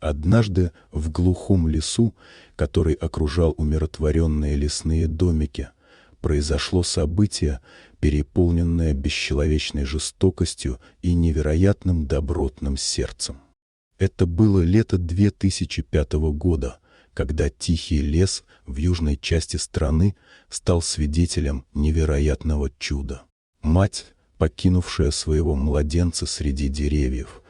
Однажды в глухом лесу, который окружал умиротворенные лесные домики, произошло событие, переполненное бесчеловечной жестокостью и невероятным добротным сердцем. Это было лето 2005 года, когда тихий лес в южной части страны стал свидетелем невероятного чуда. Мать, покинувшая своего младенца среди деревьев,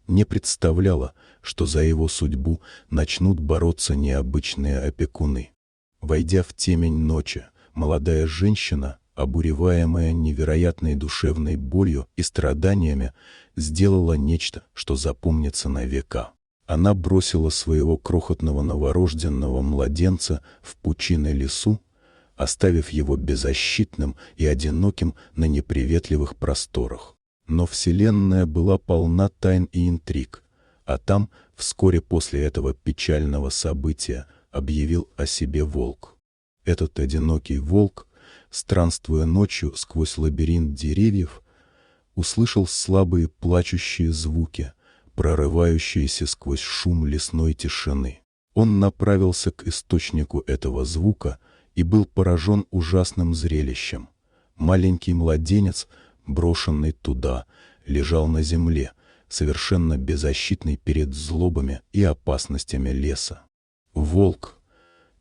не представляла, что за его судьбу начнут бороться необычные опекуны. Войдя в темень ночи, молодая женщина, обуреваемая невероятной душевной болью и страданиями, сделала нечто, что запомнится на века. Она бросила своего крохотного новорожденного младенца в пучины лесу, оставив его беззащитным и одиноким на неприветливых просторах. Но вселенная была полна тайн и интриг, а там, вскоре после этого печального события, объявил о себе волк. Этот одинокий волк, странствуя ночью сквозь лабиринт деревьев, услышал слабые плачущие звуки, прорывающиеся сквозь шум лесной тишины. Он направился к источнику этого звука и был поражен ужасным зрелищем. Маленький младенец, брошенный туда, лежал на земле, совершенно беззащитный перед злобами и опасностями леса. Волк,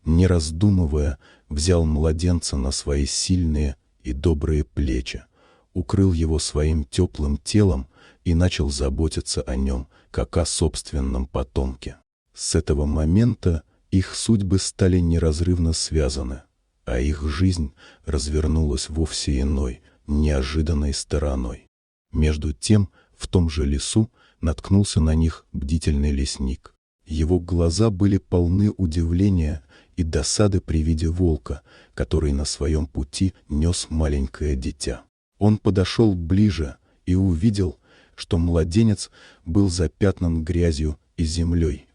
не раздумывая, взял младенца на свои сильные и добрые плечи, укрыл его своим теплым телом и начал заботиться о нем, как о собственном потомке. С этого момента их судьбы стали неразрывно связаны, а их жизнь развернулась вовсе иной, неожиданной стороной. Между тем, в том же лесу наткнулся на них бдительный лесник. Его глаза были полны удивления и досады при виде волка, который на своем пути нес маленькое дитя. Он подошел ближе и увидел, что младенец был запятнан грязью и землей,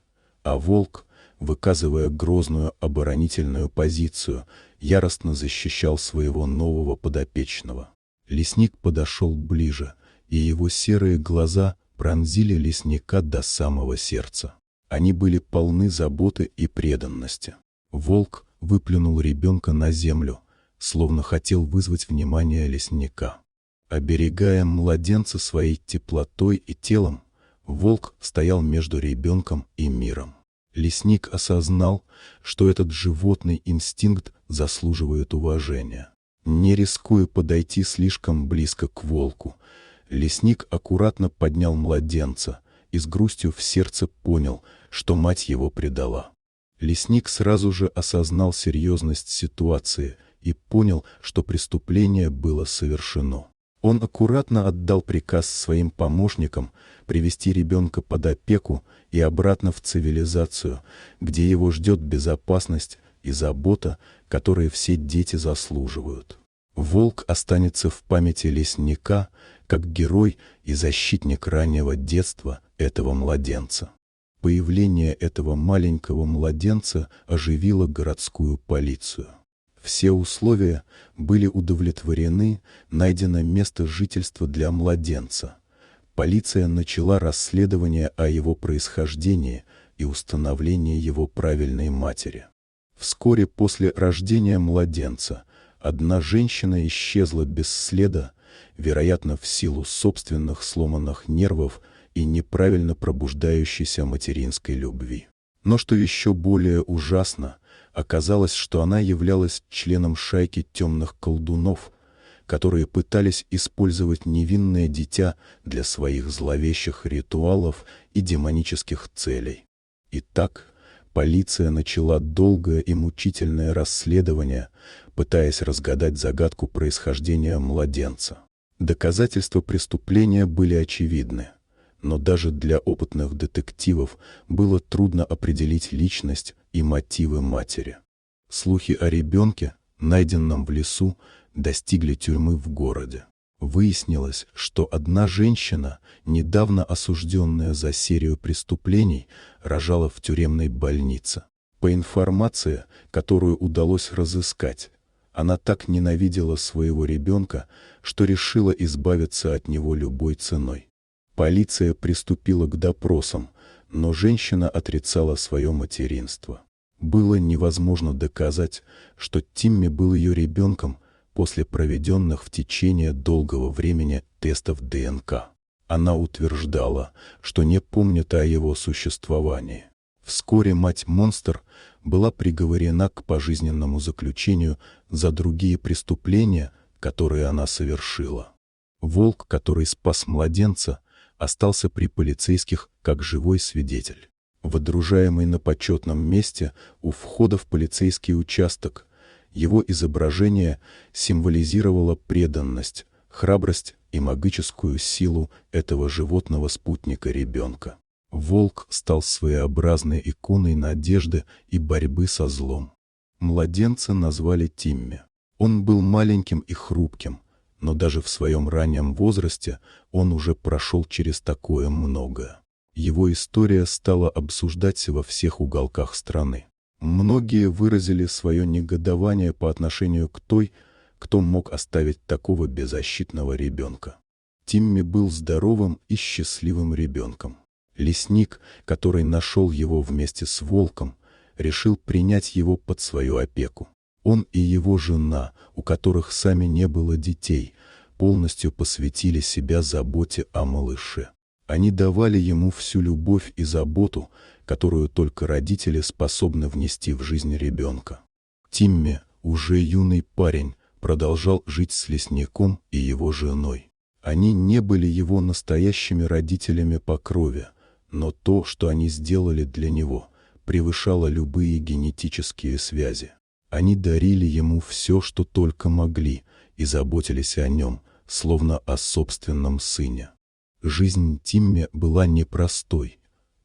а волк, выказывая грозную оборонительную позицию, яростно защищал своего нового подопечного. Лесник подошел ближе, и его серые глаза пронзили лесника до самого сердца. Они были полны заботы и преданности. Волк выплюнул ребенка на землю, словно хотел вызвать внимание лесника. Оберегая младенца своей теплотой и телом, волк стоял между ребенком и миром. Лесник осознал, что этот животный инстинкт заслуживает уважения. Не рискуя подойти слишком близко к волку, лесник аккуратно поднял младенца и с грустью в сердце понял, что мать его предала. Лесник сразу же осознал серьезность ситуации и понял, что преступление было совершено. Он аккуратно отдал приказ своим помощникам привести ребенка под опеку и обратно в цивилизацию, где его ждет безопасность и забота, которые все дети заслуживают. Волк останется в памяти лесника как герой и защитник раннего детства этого младенца. Появление этого маленького младенца оживило городскую полицию. Все условия были удовлетворены, найдено место жительства для младенца. Полиция начала расследование о его происхождении и установление его правильной матери. Вскоре после рождения младенца одна женщина исчезла без следа, вероятно, в силу собственных сломанных нервов и неправильно пробуждающейся материнской любви. Но что еще более ужасно, оказалось, что она являлась членом шайки темных колдунов, которые пытались использовать невинное дитя для своих зловещих ритуалов и демонических целей. Итак, полиция начала долгое и мучительное расследование, пытаясь разгадать загадку происхождения младенца. Доказательства преступления были очевидны, но даже для опытных детективов было трудно определить личность и мотивы матери. Слухи о ребенке, найденном в лесу, достигли тюрьмы в городе. Выяснилось, что одна женщина, недавно осужденная за серию преступлений, рожала в тюремной больнице. По информации, которую удалось разыскать, она так ненавидела своего ребенка, что решила избавиться от него любой ценой. Полиция приступила к допросам, Но женщина отрицала свое материнство. Было невозможно доказать, что Тимми был ее ребенком после проведенных в течение долгого времени тестов ДНК. Она утверждала, что не помнит о его существовании. Вскоре мать-монстр была приговорена к пожизненному заключению за другие преступления, которые она совершила. Волк, который спас младенца, остался при полицейских как живой свидетель. Водружаемый на почетном месте у входа в полицейский участок, его изображение символизировало преданность, храбрость и магическую силу этого животного спутника ребенка. Волк стал своеобразной иконой надежды и борьбы со злом. Младенца назвали Тимми. Он был маленьким и хрупким, но даже в своем раннем возрасте он уже прошел через такое многое. Его история стала обсуждаться во всех уголках страны. Многие выразили свое негодование по отношению к той, кто мог оставить такого беззащитного ребенка. Тимми был здоровым и счастливым ребенком. Лесник, который нашел его вместе с волком, решил принять его под свою опеку. Он и его жена, у которых сами не было детей, полностью посвятили себя заботе о малыше. Они давали ему всю любовь и заботу, которую только родители способны внести в жизнь ребенка. Тимми, уже юный парень, продолжал жить с лесником и его женой. Они не были его настоящими родителями по крови, но то, что они сделали для него, превышало любые генетические связи. Они дарили ему все, что только могли, и заботились о нем, словно о собственном сыне. Жизнь Тимми была непростой,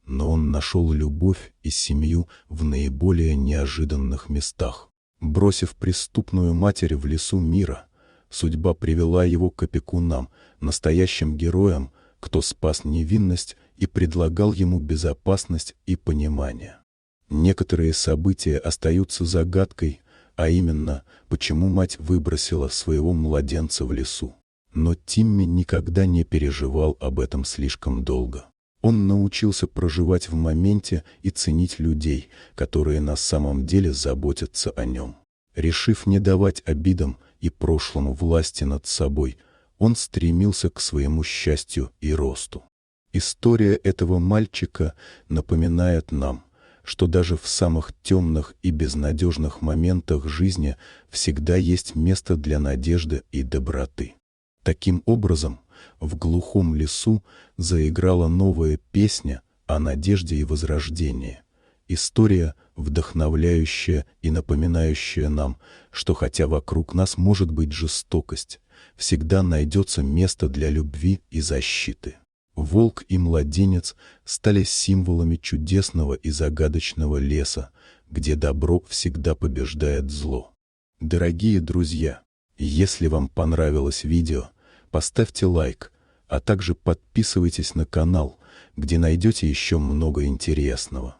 но он нашел любовь и семью в наиболее неожиданных местах. Бросив преступную матерь в лесу мира, судьба привела его к опекунам, настоящим героям, кто спас невинность и предлагал ему безопасность и понимание. Некоторые события остаются загадкой, а именно, почему мать выбросила своего младенца в лесу. Но Тимми никогда не переживал об этом слишком долго. Он научился проживать в моменте и ценить людей, которые на самом деле заботятся о нем. Решив не давать обидам и прошлому власти над собой, он стремился к своему счастью и росту. История этого мальчика напоминает нам, что даже в самых темных и безнадежных моментах жизни всегда есть место для надежды и доброты. Таким образом, в глухом лесу заиграла новая песня о надежде и возрождении. История, вдохновляющая и напоминающая нам, что хотя вокруг нас может быть жестокость, всегда найдется место для любви и защиты. Волк и младенец стали символами чудесного и загадочного леса, где добро всегда побеждает зло. Дорогие друзья, если вам понравилось видео, поставьте лайк, а также подписывайтесь на канал, где найдете еще много интересного.